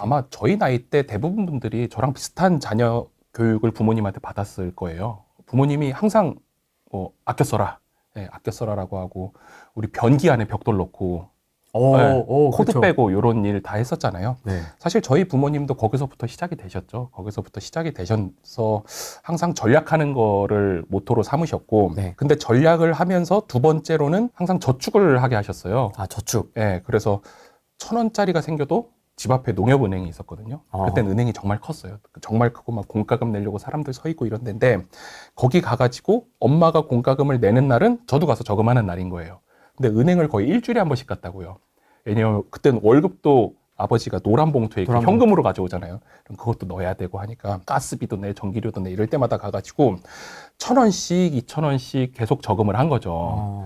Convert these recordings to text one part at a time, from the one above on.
아마 저희 나이 때 대부분 분들이 저랑 비슷한 자녀 교육을 부모님한테 받았을 거예요. 부모님이 항상 뭐 아껴 써라, 예, 아껴 써라라고 하고 우리 변기 안에 벽돌 넣고 코드 그쵸. 빼고 이런 일 다 했었잖아요. 네. 사실 저희 부모님도 거기서부터 시작이 되셨죠. 거기서부터 시작이 되셔서 항상 전략하는 거를 모토로 삼으셨고, 네. 근데 전략을 하면서 두 번째로는 항상 저축을 하게 하셨어요. 아, 저축. 예, 그래서 1,000원짜리가 생겨도 집 앞에 농협은행이 있었거든요. 그때는 은행이 정말 컸어요. 정말 크고 막 공과금 내려고 사람들 서 있고 이런 데인데, 거기 가가지고 엄마가 공과금을 내는 날은 저도 가서 저금하는 날인 거예요. 근데 은행을 거의 일주일에 한 번씩 갔다고요. 왜냐면 그때는 월급도 아버지가 노란 봉투에 이렇게 노란 현금으로 가져오잖아요. 그럼 그것도 넣어야 되고 하니까 가스비도 내, 전기료도 내 이럴 때마다 가가지고 1,000원씩, 2,000원씩 계속 저금을 한 거죠.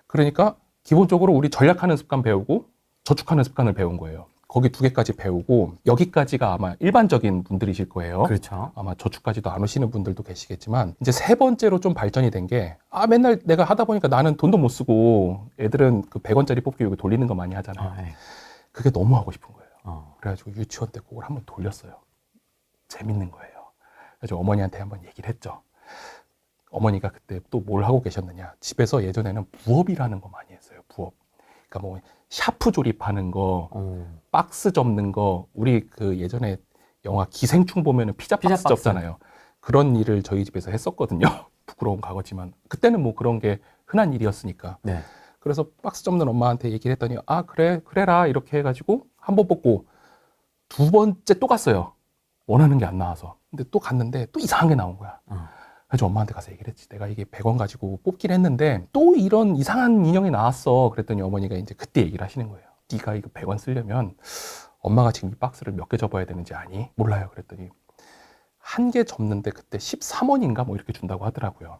그러니까 기본적으로 우리 전략하는 습관 배우고 저축하는 습관을 배운 거예요. 거기 두 개까지 배우고 여기까지가 아마 일반적인 분들이실 거예요. 그렇죠. 아마 저축까지도 안 오시는 분들도 계시겠지만 이제 세 번째로 좀 발전이 된 게 맨날 내가 하다 보니까 나는 돈도 못 쓰고 애들은 그 100원짜리 뽑기 이거 돌리는 거 많이 하잖아요. 네. 그게 너무 하고 싶은 거예요. 그래가지고 유치원 때 그걸 한번 돌렸어요. 재밌는 거예요. 그래서 어머니한테 한번 얘기를 했죠. 어머니가 그때 또 뭘 하고 계셨느냐. 집에서 예전에는 부업이라는 거 많이 했어요. 부업. 그러니까 뭐 샤프 조립하는 거, 박스 접는 거, 우리 그 예전에 영화 기생충 보면은 피자 박스 접잖아요. 그런 일을 저희 집에서 했었거든요. 부끄러운 과거지만 그때는 뭐 그런 게 흔한 일이었으니까. 네. 그래서 박스 접는 엄마한테 얘기를 했더니 그래라 이렇게 해가지고 한 번 뽑고 두 번째 또 갔어요. 원하는 게 안 나와서. 근데 또 갔는데 또 이상한 게 나온 거야. 그래서 엄마한테 가서 얘기를 했지. 내가 이게 100원 가지고 뽑기를 했는데 또 이런 이상한 인형이 나왔어. 그랬더니 어머니가 이제 그때 얘기를 하시는 거예요. 네가 이거 100원 쓰려면 엄마가 지금 이 박스를 몇 개 접어야 되는지 아니? 몰라요. 그랬더니 한 개 접는데 그때 13원인가 뭐 이렇게 준다고 하더라고요.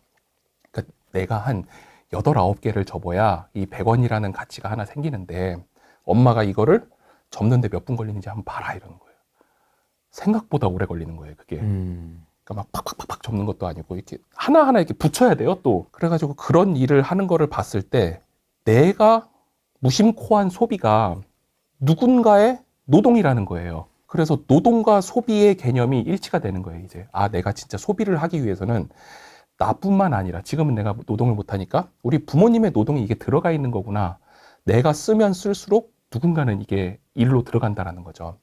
그러니까 내가 한 8, 9개를 접어야 이 100원이라는 가치가 하나 생기는데 엄마가 이거를 접는데 몇 분 걸리는지 한번 봐라 이러는 거예요. 생각보다 오래 걸리는 거예요. 그게. 그러니까 막 팍팍팍팍 접는 것도 아니고 이렇게 하나하나 이렇게 붙여야 돼요. 또 그래가지고 그런 일을 하는 거를 봤을 때 내가 무심코한 소비가 누군가의 노동이라는 거예요. 그래서 노동과 소비의 개념이 일치가 되는 거예요. 이제 내가 진짜 소비를 하기 위해서는 나뿐만 아니라 지금은 내가 노동을 못하니까 우리 부모님의 노동이 이게 들어가 있는 거구나. 내가 쓰면 쓸수록 누군가는 이게 일로 들어간다라는 거죠.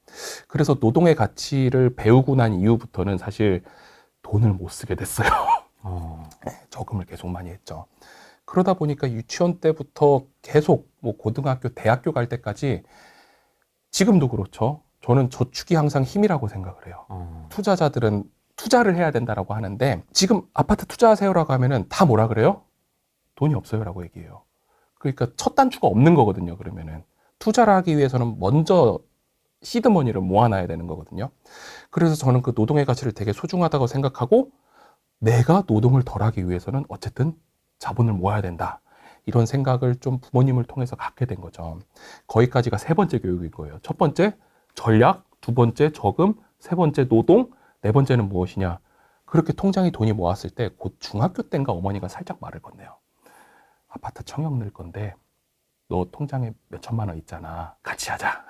그래서 노동의 가치를 배우고 난 이후부터는 사실 돈을 못 쓰게 됐어요. 저금을 계속 많이 했죠. 그러다 보니까 유치원 때부터 계속 뭐 고등학교, 대학교 갈 때까지 지금도 그렇죠. 저는 저축이 항상 힘이라고 생각을 해요. 투자자들은 투자를 해야 된다라고 하는데 지금 아파트 투자하세요라고 하면은 다 뭐라 그래요? 돈이 없어요라고 얘기해요. 그러니까 첫 단추가 없는 거거든요. 그러면은 투자를 하기 위해서는 먼저 시드머니를 모아놔야 되는 거거든요. 그래서 저는 그 노동의 가치를 되게 소중하다고 생각하고 내가 노동을 덜 하기 위해서는 어쨌든 자본을 모아야 된다. 이런 생각을 좀 부모님을 통해서 갖게 된 거죠. 거기까지가 세 번째 교육인 거예요. 첫 번째 전략, 두 번째 저금, 세 번째 노동, 네 번째는 무엇이냐. 그렇게 통장에 돈이 모았을 때 곧 중학교 때인가 어머니가 살짝 말을 건네요. 아파트 청약 넣을 건데 너 통장에 몇 천만 원 있잖아. 같이 하자.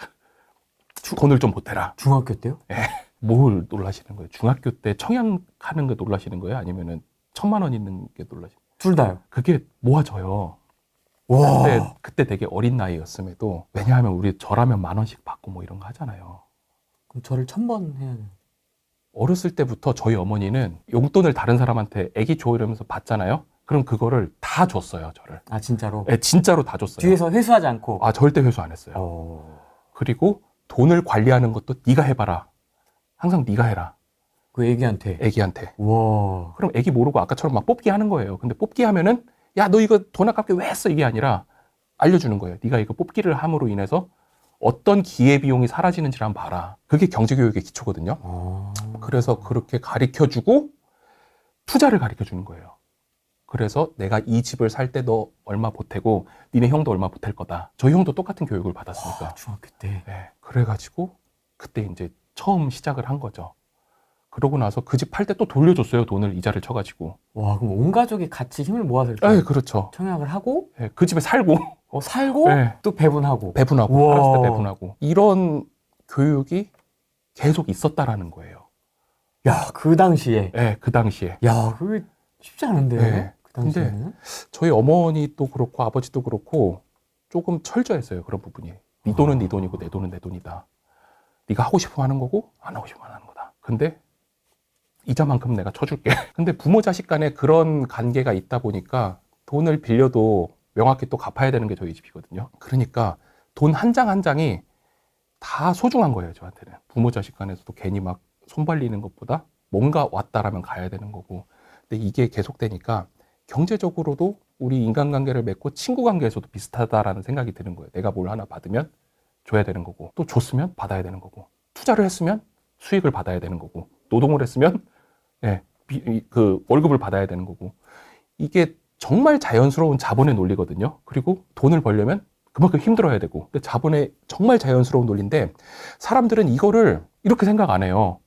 돈을 좀 보태라. 중학교 때요? 네. 뭘 놀라시는 거예요? 중학교 때 청약하는 거 놀라시는 거예요? 아니면은 1,000만 원 있는 게 놀라시는 거예요? 둘 다요. 그게 모아져요. 와. 그때 되게 어린 나이였음에도 왜냐하면 우리 저라면 10,000원씩 받고 뭐 이런 거 하잖아요. 그럼 저를 1,000번 해야 돼요. 어렸을 때부터 저희 어머니는 용돈을 다른 사람한테 애기 줘 이러면서 받잖아요. 그럼 그거를 다 줬어요, 저를. 진짜로? 네, 진짜로 다 줬어요. 뒤에서 회수하지 않고? 절대 회수 안 했어요. 그리고 돈을 관리하는 것도 네가 해봐라. 항상 네가 해라. 그 애기한테? 애기한테. 와. 그럼 애기 모르고 아까처럼 막 뽑기 하는 거예요. 근데 뽑기 하면은 야, 너 이거 돈 아깝게 왜 했어? 이게 아니라 알려주는 거예요. 네가 이거 뽑기를 함으로 인해서 어떤 기회비용이 사라지는지를 한번 봐라. 그게 경제교육의 기초거든요. 그래서 그렇게 가르쳐주고 투자를 가르쳐주는 거예요. 그래서 내가 이 집을 살 때 너 얼마 보태고 니네 형도 얼마 보탤 거다. 저희 형도 똑같은 교육을 받았으니까. 중학교 때? 네. 그래가지고 그때 이제 처음 시작을 한 거죠. 그러고 나서 그 집 팔 때 또 돌려줬어요. 돈을 이자를 쳐가지고. 와, 그럼 온 가족이 같이 힘을 모아서 이렇게 네, 그렇죠. 청약을 하고 네, 그 집에 살고 살고 네. 또 배분하고 배분하고 우와. 팔았을 때 배분하고 이런 교육이 계속 있었다라는 거예요. 야, 그 당시에. 네, 그 당시에. 야, 그게 쉽지 않은데. 네. 그 당시에는. 저희 어머니도 그렇고 아버지도 그렇고 조금 철저했어요. 그런 부분이. 네 돈은 네 돈이고 내 돈은 내 돈이다. 네가 하고 싶으면 하는 거고 안 하고 싶으면 안 하는 거다. 근데 이자만큼 내가 쳐줄게. 근데 부모 자식 간에 그런 관계가 있다 보니까 돈을 빌려도 명확히 또 갚아야 되는 게 저희 집이거든요. 그러니까 돈 한 장 한 장이 다 소중한 거예요, 저한테는. 부모 자식 간에서도 괜히 막 손 벌리는 것보다 뭔가 왔다라면 가야 되는 거고. 근데 이게 계속되니까 경제적으로도 우리 인간관계를 맺고 친구 관계에서도 비슷하다라는 생각이 드는 거예요. 내가 뭘 하나 받으면 줘야 되는 거고, 또 줬으면 받아야 되는 거고, 투자를 했으면 수익을 받아야 되는 거고, 노동을 했으면 예, 그 월급을 받아야 되는 거고. 이게 정말 자연스러운 자본의 논리거든요. 그리고 돈을 벌려면 그만큼 힘들어야 되고. 근데 자본의 정말 자연스러운 논리인데 사람들은 이거를 이렇게 생각 안 해요.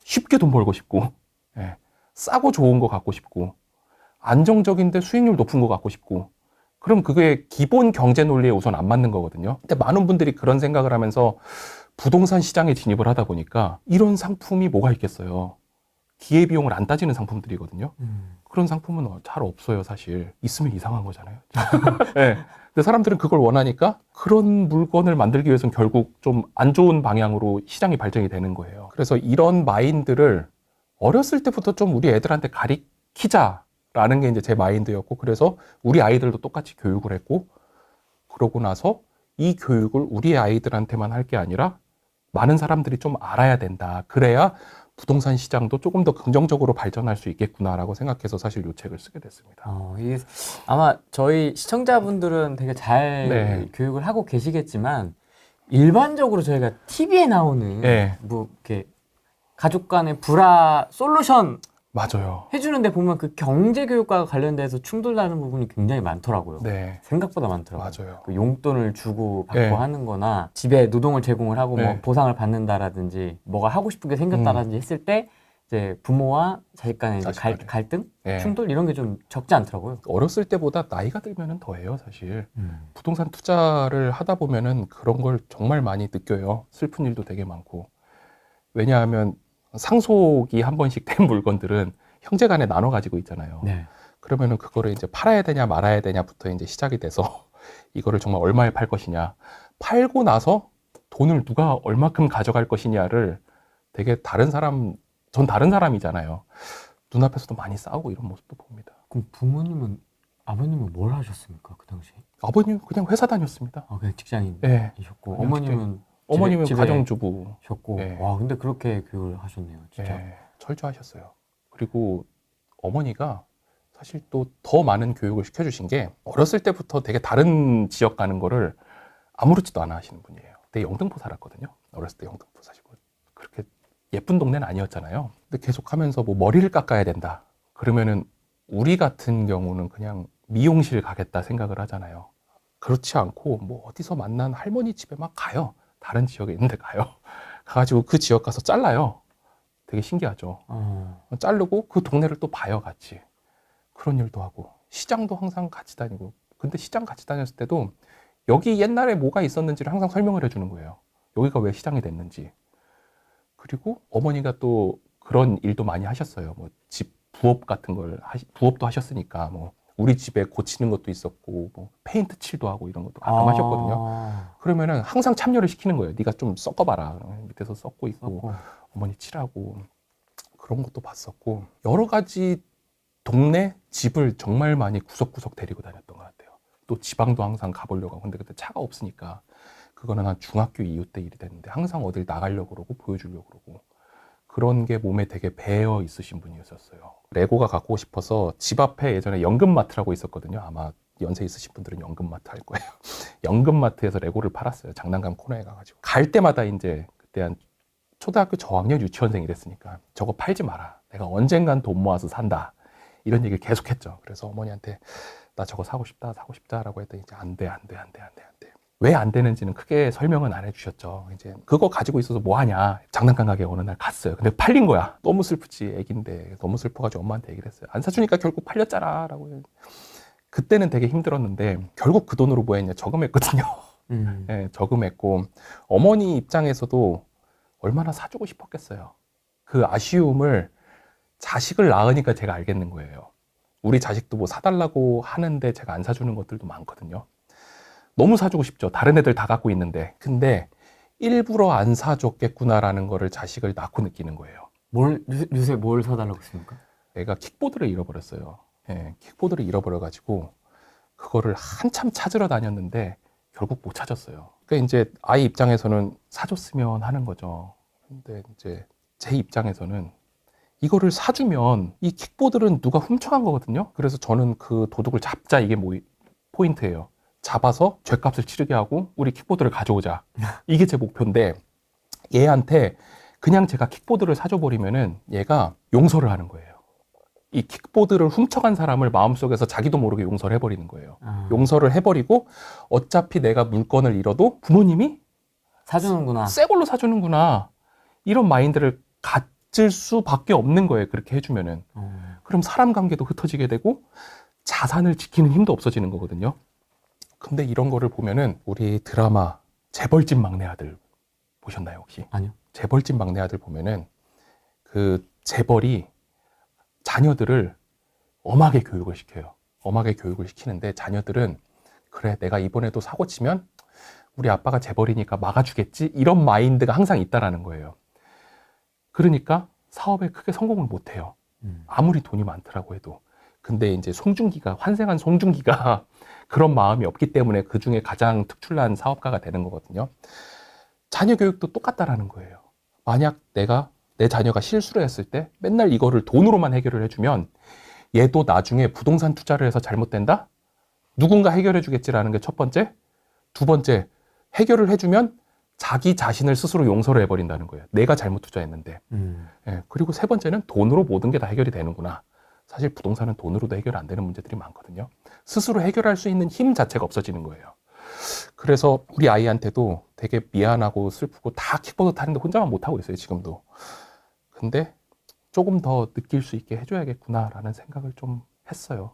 쉽게 돈 벌고 싶고, 예, 싸고 좋은 거 갖고 싶고, 안정적인데 수익률 높은 거 갖고 싶고. 그럼 그게 기본 경제 논리에 우선 안 맞는 거거든요. 근데 많은 분들이 그런 생각을 하면서 부동산 시장에 진입을 하다 보니까 이런 상품이 뭐가 있겠어요. 기회비용을 안 따지는 상품들이거든요. 그런 상품은 잘 없어요, 사실. 있으면 이상한 거잖아요. 네. 근데 사람들은 그걸 원하니까 그런 물건을 만들기 위해서는 결국 좀 안 좋은 방향으로 시장이 발전이 되는 거예요. 그래서 이런 마인드를 어렸을 때부터 좀 우리 애들한테 가리키자라는 게 이제 제 마인드였고, 그래서 우리 아이들도 똑같이 교육을 했고, 그러고 나서 이 교육을 우리 아이들한테만 할 게 아니라 많은 사람들이 좀 알아야 된다. 그래야 부동산 시장도 조금 더 긍정적으로 발전할 수 있겠구나라고 생각해서 사실 이 책을 쓰게 됐습니다. 이게 아마 저희 시청자분들은 되게 잘 네. 교육을 하고 계시겠지만 일반적으로 저희가 TV에 나오는 네. 뭐 이렇게 가족 간의 불화 솔루션 맞아요. 해주는데 보면 그 경제 교육과 관련돼서 충돌나는 부분이 굉장히 많더라고요. 네. 생각보다 많더라고요. 맞아요. 그 용돈을 주고 받고 네. 하는 거나 집에 노동을 제공을 하고 뭐 네. 보상을 받는다라든지 뭐가 하고 싶은 게 생겼다라든지 했을 때 이제 부모와 자식 간의 이제 자식 간에. 갈등, 네. 충돌 이런 게 좀 적지 않더라고요. 어렸을 때보다 나이가 들면은 더해요, 사실. 부동산 투자를 하다 보면은 그런 걸 정말 많이 느껴요. 슬픈 일도 되게 많고. 왜냐하면 상속이 한 번씩 된 물건들은 형제 간에 나눠 가지고 있잖아요. 네. 그러면은 그거를 이제 팔아야 되냐 말아야 되냐부터 이제 시작이 돼서 이거를 정말 얼마에 팔 것이냐, 팔고 나서 돈을 누가 얼마큼 가져갈 것이냐를 되게 전 다른 사람이잖아요. 눈앞에서도 많이 싸우고 이런 모습도 봅니다. 그럼 아버님은 뭘 하셨습니까 그 당시에? 아버님 그냥 회사 다녔습니다. 그냥 직장인이셨고 네. 어머님은 어머님은 집에 가정주부셨고. 네. 와 근데 그렇게 교육을 하셨네요, 진짜. 네, 철저하셨어요. 그리고 어머니가 사실 또 더 많은 교육을 시켜주신 게 어렸을 때부터 되게 다른 지역 가는 거를 아무렇지도 않아 하시는 분이에요. 그때 영등포 살았거든요. 어렸을 때 영등포 사시고 그렇게 예쁜 동네는 아니었잖아요. 근데 계속 하면서 뭐 머리를 깎아야 된다. 그러면은 우리 같은 경우는 그냥 미용실 가겠다 생각을 하잖아요. 그렇지 않고 뭐 어디서 만난 할머니 집에 막 가요. 다른 지역에 있는데 가요. 가가지고 그 지역 가서 잘라요. 되게 신기하죠. 자르고 그 동네를 또 봐요, 같이. 그런 일도 하고. 시장도 항상 같이 다니고. 근데 시장 같이 다녔을 때도 여기 옛날에 뭐가 있었는지를 항상 설명을 해주는 거예요. 여기가 왜 시장이 됐는지. 그리고 어머니가 또 그런 일도 많이 하셨어요. 뭐 집 부업 같은 걸 부업도 하셨으니까 뭐 우리 집에 고치는 것도 있었고 뭐 페인트 칠도 하고 이런 것도 가끔 하셨거든요. 그러면은 항상 참여를 시키는 거예요. 네가 좀 섞어봐라. 밑에서 섞고 있고 어머니 칠하고 그런 것도 봤었고 여러 가지 동네 집을 정말 많이 구석구석 데리고 다녔던 것 같아요. 또 지방도 항상 가보려고 하고. 근데 그때 차가 없으니까 그거는 한 중학교 이후 때 일이 됐는데 항상 어딜 나가려고 그러고 보여주려고 그러고 그런 게 몸에 되게 배어 있으신 분이었어요. 레고가 갖고 싶어서 집 앞에 예전에 연금마트라고 있었거든요. 아마 연세 있으신 분들은 연금마트 할 거예요. 연금마트에서 레고를 팔았어요. 장난감 코너에 가가지고. 갈 때마다 이제 그때 한 초등학교 저학년 유치원생이 됐으니까 저거 팔지 마라. 내가 언젠간 돈 모아서 산다. 이런 얘기를 계속 했죠. 그래서 어머니한테 나 저거 사고 싶다라고 했더니 이제 안 돼. 왜 안 되는지는 크게 설명은 안 해주셨죠. 이제 그거 가지고 있어서 뭐 하냐. 장난감 가게 어느 날 갔어요. 근데 팔린 거야. 너무 슬프지, 애긴데. 너무 슬퍼가지고 엄마한테 얘기를 했어요. 안 사주니까 결국 팔렸잖아. 라고. 그때는 되게 힘들었는데 결국 그 돈으로 뭐 했냐. 저금했거든요. 네, 저금했고 어머니 입장에서도 얼마나 사주고 싶었겠어요. 그 아쉬움을 자식을 낳으니까 제가 알겠는 거예요. 우리 자식도 뭐 사달라고 하는데 제가 안 사주는 것들도 많거든요. 너무 사주고 싶죠. 다른 애들 다 갖고 있는데. 근데 일부러 안 사줬겠구나라는 거를 자식을 낳고 느끼는 거예요. 요새 뭘 사달라고 했습니까? 내가 킥보드를 잃어버렸어요. 예, 킥보드를 잃어버려가지고 그거를 한참 찾으러 다녔는데 결국 못 찾았어요. 그러니까 이제 아이 입장에서는 사줬으면 하는 거죠. 근데 이제 제 입장에서는 이거를 사주면 이 킥보드는 누가 훔쳐간 거거든요. 그래서 저는 그 도둑을 잡자, 이게 뭐 포인트예요. 잡아서 죗값을 치르게 하고 우리 킥보드를 가져오자. 이게 제 목표인데 얘한테 그냥 제가 킥보드를 사줘버리면은 얘가 용서를 하는 거예요. 이 킥보드를 훔쳐간 사람을 마음속에서 자기도 모르게 용서를 해버리는 거예요. 용서를 해버리고 어차피 내가 물건을 잃어도 부모님이 사주는구나. 새 걸로 사주는구나, 이런 마인드를 가질 수밖에 없는 거예요. 그렇게 해주면은. 그럼 사람 관계도 흩어지게 되고 자산을 지키는 힘도 없어지는 거거든요. 근데 이런 거를 보면은 우리 드라마 재벌집 막내 아들 보셨나요 혹시? 아니요. 재벌집 막내 아들 보면은 그 재벌이 자녀들을 엄하게 교육을 시켜요. 엄하게 교육을 시키는데 자녀들은 그래, 내가 이번에도 사고 치면 우리 아빠가 재벌이니까 막아주겠지, 이런 마인드가 항상 있다라는 거예요. 그러니까 사업에 크게 성공을 못해요. 아무리 돈이 많더라고 해도. 근데 이제 송중기가, 환생한 송중기가 그런 마음이 없기 때문에 그 중에 가장 특출난 사업가가 되는 거거든요. 자녀 교육도 똑같다라는 거예요. 만약 내 자녀가 실수를 했을 때 맨날 이거를 돈으로만 해결을 해주면 얘도 나중에 부동산 투자를 해서 잘못된다? 누군가 해결해 주겠지라는 게 첫 번째. 두 번째, 해결을 해주면 자기 자신을 스스로 용서를 해버린다는 거예요. 내가 잘못 투자했는데. 예, 그리고 세 번째는 돈으로 모든 게 다 해결이 되는구나. 사실 부동산은 돈으로도 해결 안 되는 문제들이 많거든요. 스스로 해결할 수 있는 힘 자체가 없어지는 거예요. 그래서 우리 아이한테도 되게 미안하고 슬프고 다 킥보드 타는데 혼자만 못하고 있어요, 지금도. 근데 조금 더 느낄 수 있게 해줘야겠구나라는 생각을 좀 했어요.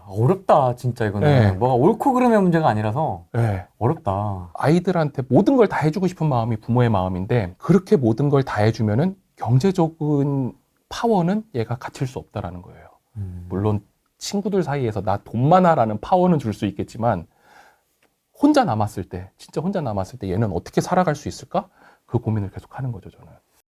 어렵다, 진짜 이거는. 네. 뭐가 옳고 그름의 문제가 아니라서 네. 어렵다. 아이들한테 모든 걸 다 해주고 싶은 마음이 부모의 마음인데 그렇게 모든 걸 다 해주면은 경제적인 파워는 얘가 갖출 수 없다라는 거예요. 물론 친구들 사이에서 나 돈 많아라는 파워는 줄 수 있겠지만 혼자 남았을 때, 진짜 혼자 남았을 때 얘는 어떻게 살아갈 수 있을까? 그 고민을 계속 하는 거죠, 저는.